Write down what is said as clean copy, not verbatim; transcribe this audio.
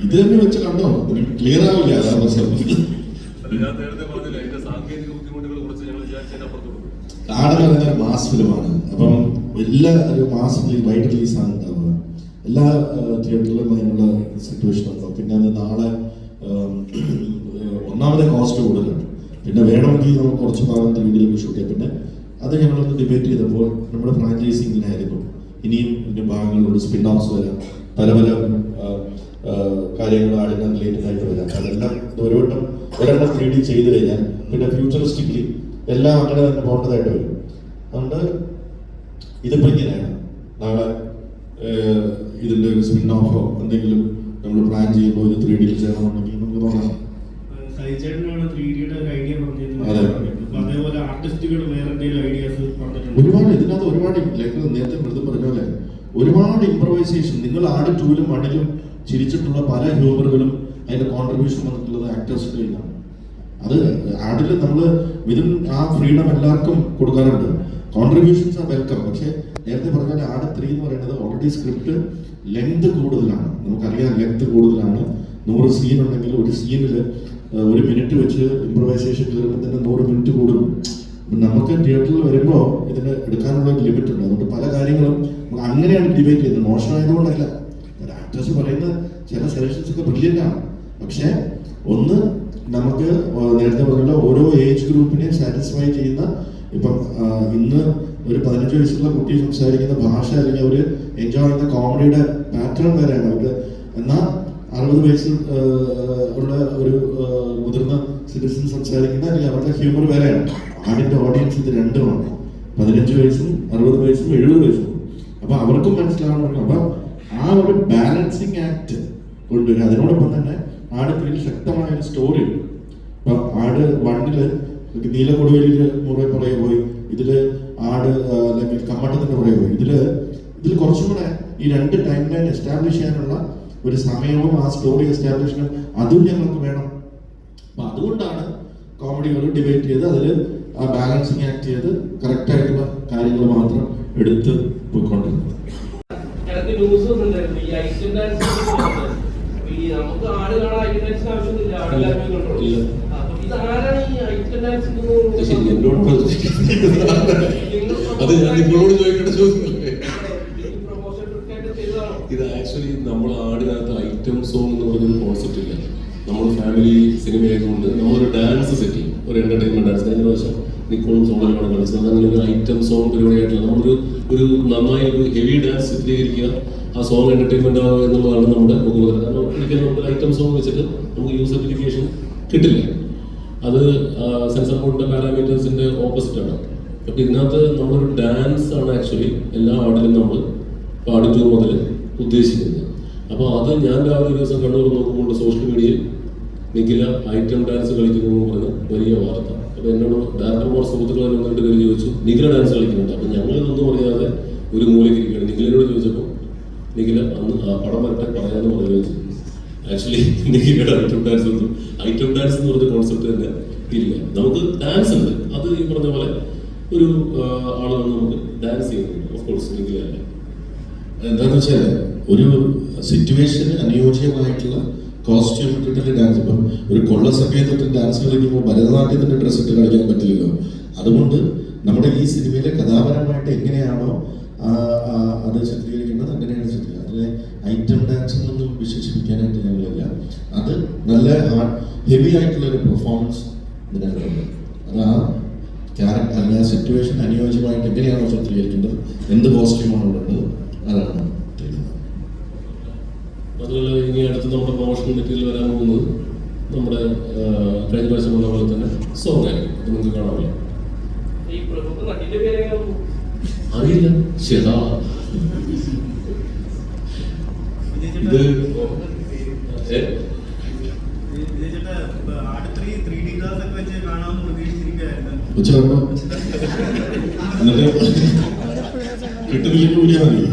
ഇത് തന്നെ വെച്ച് കണ്ടോ ക്ലിയർ ആവില്ല. അതാണ് പ്രശ്നം. ആടെന്ന് പറയുന്ന ഒരു മാസ് ഫിലിമാണ്. അപ്പം എല്ലാ ഒരു മാസ് വൈഡ് റിലീസാണ് ഉണ്ടാവുക. എല്ലാ തിയേറ്ററിലും അതിനുള്ള സിറ്റുവേഷൻ ഉണ്ടാവും. പിന്നെ അത് നാളെ ഒന്നാമത്തെ കോസ്റ്റ് കൂടുതലാണ്. പിന്നെ വേണമെങ്കിൽ നമുക്ക് കുറച്ച് ഭാഗം 3D ഷൂട്ട് ചെയ്യാം. പിന്നെ അത് ഞങ്ങളൊന്ന് ഡിബേറ്റ് ചെയ്തപ്പോൾ നമ്മുടെ ഫ്രാഞ്ചൈസിങ്ങിനായിരുന്നു ഇനിയും ഇതിൻ്റെ ഭാഗങ്ങളുണ്ട്, സ്പിൻ ഓഫ്സ് വരാം, പല പല കാര്യങ്ങൾ ആടിന് റിലേറ്റഡ് ആയിട്ട് വരാം. അതെല്ലാം ഒരെണ്ണം 3D ചെയ്ത് കഴിഞ്ഞാൽ പിന്നെ ഫ്യൂച്ചറിസ്റ്റിക്കലി എല്ലാം അങ്ങനെ തന്നെ പോകേണ്ടതായിട്ട് വരും. അതുകൊണ്ട് ഇതിപ്പോൾ ഇങ്ങനെയാണ്. നാളെ ഇതിൻ്റെ ഒരു സ്പിൻ ഓഫോ എന്തെങ്കിലും നമ്മൾ പ്ലാൻ ചെയ്യുമ്പോൾ ഇത് 3D ചെയ്യണമെന്നുണ്ടെങ്കിൽ നമുക്ക് നോക്കാം. ഒരുപാട് ഇതിനകത്ത് ഒരുപാട് നേരത്തെ മൃദു പറഞ്ഞ പോലെ ഒരുപാട് ഇംപ്രവൈസേഷൻ. നിങ്ങൾ ആട് 2-ലും 1-ലും ചിരിച്ചിട്ടുള്ള പല ഹ്യൂമറുകളും അതിന്റെ കോൺട്രിബ്യൂഷൻ വന്നിട്ടുള്ളത് ആക്ടേഴ്സിന്റെ കയ്യിലാണ്. അത് ആടിൽ നമ്മൾ വിതിൻ ആ ഫ്രീഡം എല്ലാവർക്കും കൊടുക്കാറുണ്ട്. Contributions are welcome. പക്ഷേ നേരത്തെ പറഞ്ഞാൽ ആട് 3 എന്ന് പറയുന്നത് ഓൾറെഡി സ്ക്രിപ്റ്റ് ലെങ്ത് കൂടുതലാണ്. നമുക്കറിയാം ലെങ്ത് കൂടുതലാണ്. 100 സീൻ ഉണ്ടെങ്കിൽ ഒരു സീനിൽ 1 മിനിറ്റ് വെച്ച് ഇംപ്രവൈസേഷൻ കയറുമ്പോൾ തന്നെ 100 മിനിറ്റ് കൂടും. നമുക്ക് തിയേറ്ററിൽ വരുമ്പോൾ ഇതിന് എടുക്കാനുള്ള ഒരു ലിമിറ്റ് ഉണ്ട്. അതുകൊണ്ട് പല കാര്യങ്ങളും അങ്ങനെയാണ് ഡിബേറ്റ് ചെയ്യുന്നത്. മോശമായതുകൊണ്ടല്ല, ആക്ടേഴ്സ് പറയുന്ന ചില സെലക്ഷൻസ് ഒക്കെ ബ്രില്യൻ്റ് ആണ്. പക്ഷേ ഒന്ന് നമുക്ക് നേരത്തെ പറഞ്ഞ ഓരോ ഏജ് ഗ്രൂപ്പിനെ സാറ്റിസ്ഫൈ ചെയ്യുന്ന, ഇപ്പം ഇന്ന് ഒരു 15 വയസ്സുള്ള കുട്ടി സംസാരിക്കുന്ന ഭാഷ അല്ലെങ്കിൽ അവർ എൻജോയ് ചെയ്യുന്ന കോമഡിയുടെ പാറ്റേൺ വരെയാണ് അവർക്ക്. എന്നാൽ 60 വയസ്സിൽ ഉള്ള ഒരു മുതിർന്ന സിറ്റിസൺ സംസാരിക്കുന്ന അല്ലെങ്കിൽ അവരുടെ ഹ്യൂമർ വേറെയാണ്. ആടിന്റെ ഓഡിയൻസ് ഇത് രണ്ടുമാണ്. 15 വയസ്സും 60 വയസ്സും 70 വയസ്സും. അപ്പൊ അവർക്കും മനസ്സിലാവണം. അപ്പൊ ആ ഒരു ബാലൻസിങ് ആക്ട് കൊണ്ടുവരും. അതിനോടൊപ്പം തന്നെ ആട് 3 ശക്തമായ ഒരു സ്റ്റോറി. ഇപ്പൊ ആട് 1-ല് നീലക്കൊടുവേലിന്റെ മുറേ പുറകെ പോയി, ഇതില് ആട് അല്ലെങ്കിൽ കമ്മട്ടത്തിന്റെ പുറകെ പോയി. ഇതിൽ കുറച്ചും കൂടെ ഈ 2 ടൈം ലൈൻ എസ്റ്റാബ്ലിഷ് ചെയ്യാനുള്ള ഒരു സമയവും ആ സ്റ്റോറി എസ്റ്റാബ്ലിഷ്മെന്റ് അതും ഞങ്ങൾക്ക് വേണം. അപ്പൊ അതുകൊണ്ടാണ് കോമഡികൾ ഡിബേറ്റ് ചെയ്ത് അതിൽ ആ ബാലൻസിങ് ആക്ട് ചെയ്ത് കറക്റ്റ് ആയിട്ടുള്ള കാര്യങ്ങൾ മാത്രം എടുത്ത് പോയിക്കൊണ്ടിരുന്നത്. അത് ഞാൻ നിങ്ങളോട് ചോദിക്കേണ്ട ചോദ്യമല്ലേ. ഇത് ആക്ച്വലി നമ്മൾ ആടിനകത്ത് ഐറ്റം സോങ് എന്ന് പറഞ്ഞൊരു കോൺസെപ്റ്റ് ഇല്ല. നമ്മൾ ഫാമിലി സിനിമ ആയതുകൊണ്ട് നമ്മളൊരു ഡാൻസ് സെറ്റ് ചെയ്യും, ഒരു എന്റർടൈൻമെന്റ് ഡാൻസ്. കഴിഞ്ഞ പ്രാവശ്യം നിക്കോളും സോളനുമാണ് കളിച്ചത്. അങ്ങനെ ഒരു ഐറ്റം സോങ് പരിപാടിയായിട്ടില്ല. നമ്മളൊരു നന്നായി ഒരു ഹെവി ഡാൻസ് ചിത്രീകരിക്കുക, ആ സോങ് എന്റർടൈൻമെന്റ് ആവുക എന്നുള്ളതാണ് നമ്മുടെ മുഖമുദ്ര. കാരണം ഒരിക്കലും നമുക്ക് ഐറ്റം സോങ് വെച്ചിട്ട് നമുക്ക് യൂസ് സർട്ടിഫിക്കേഷൻ കിട്ടില്ല. അത് സെൻസർ ബോർഡിന്റെ പാരാമീറ്റേഴ്സിന്റെ ഓപ്പോസിറ്റ് ആണ്. അപ്പൊ ഇതിനകത്ത് നമ്മളൊരു ഡാൻസ് ആണ് ആക്ച്വലി എല്ലാ ആടിലും നമ്മൾ പാടിച്ചു മുതൽ ഉദ്ദേശിക്കുന്നത്. അപ്പോൾ അത് ഞാൻ രാവിലെ ഒരു ദിവസം കണ്ണൂർ നോക്കുമ്പോൾ സോഷ്യൽ മീഡിയയിൽ നിഖില ഐറ്റം ഡാൻസ് കളിക്കുന്നു എന്ന് പറഞ്ഞ് വലിയ വാർത്ത. അപ്പോൾ എന്നോട് ഡയറക്ടർമാർ സുഹൃത്തുക്കളെ 1-2 പേര് ചോദിച്ചു നിഖില ഡാൻസ് കളിക്കുന്നുണ്ട്. അപ്പം ഞങ്ങളിതൊന്നും പറയാതെ ഒരു മൂലയ്ക്ക് ഇരിക്കുകയാണ്. നിഖിലയോട് ചോദിച്ചപ്പോൾ നിഖില അന്ന് ആ പടം വരട്ടെ പറയാമെന്ന് പറയുകയും ചെയ്തു. ആക്ച്വലി നിഖിലയുടെ ഐറ്റം ഡാൻസ് എന്ന് പറഞ്ഞ കോൺസെപ്റ്റ് തന്നെ ഇല്ല. നമുക്ക് ഡാൻസ് ഉണ്ട്. അത് ഈ പറഞ്ഞ പോലെ ഒരു ആളുകൾ നമുക്ക് ഡാൻസ് ചെയ്യുന്നുണ്ട്. ഓഫ് കോഴ്സ് നിഖിലല്ല. എന്താണെന്ന് വെച്ചാൽ ഒരു സിറ്റുവേഷന് അനുയോജ്യമായിട്ടുള്ള കോസ്റ്റ്യൂം ഇട്ടിട്ട് ഡാൻസ്. ഇപ്പം ഒരു കൊള്ള സമയത്തിട്ട് ഡാൻസ് കളിക്കുമ്പോൾ ഭരതനാട്യത്തിന്റെ ഡ്രസ്സ് ഇട്ട് കളിക്കാൻ പറ്റില്ലല്ലോ. അതുകൊണ്ട് നമ്മുടെ ഈ സിനിമയിലെ കഥാപരമായിട്ട് എങ്ങനെയാണോ അത് ചിത്രീകരിക്കുന്നത് അങ്ങനെയാണ് ചിത്രീകരിക്കുന്നത്. അതിലെ ഐറ്റം ഡാൻസ് എന്നൊന്നും വിശേഷിപ്പിക്കാനായിട്ട് ഞങ്ങളില്ല. അത് നല്ല ഹെവി ആയിട്ടുള്ള ഒരു പെർഫോമൻസ് ഇതിനകത്തുണ്ട്. അത് ആ ക്യാരക്ടർ അല്ലെങ്കിൽ ആ സിറ്റുവേഷൻ അനുയോജ്യമായിട്ട് എങ്ങനെയാണോ ചിത്രീകരിക്കേണ്ടത്, എന്ത് കോസ്റ്റ്യൂമാണോ ഉള്ളത് അതാണ് ചെയ്യുന്നത്. അതുപോലെ ഇനി അടുത്ത് നമ്മുടെ പ്രൊമോഷണൽ മെറ്റീരിയൽ വരാൻ പോകുന്നത് നമ്മുടെ കഴിഞ്ഞ പ്രാവശ്യം ഉള്ള പോലെ തന്നെ സോങ് ആയിരിക്കും. നിങ്ങൾക്ക് കാണാമല്ലോ. അറിയില്ല ശരാ ഇത് ഉച്ചക്കോ എന്നിട്ട് കിട്ടുന്നില്ലെങ്കിൽ കൂടിയാൽ മതി.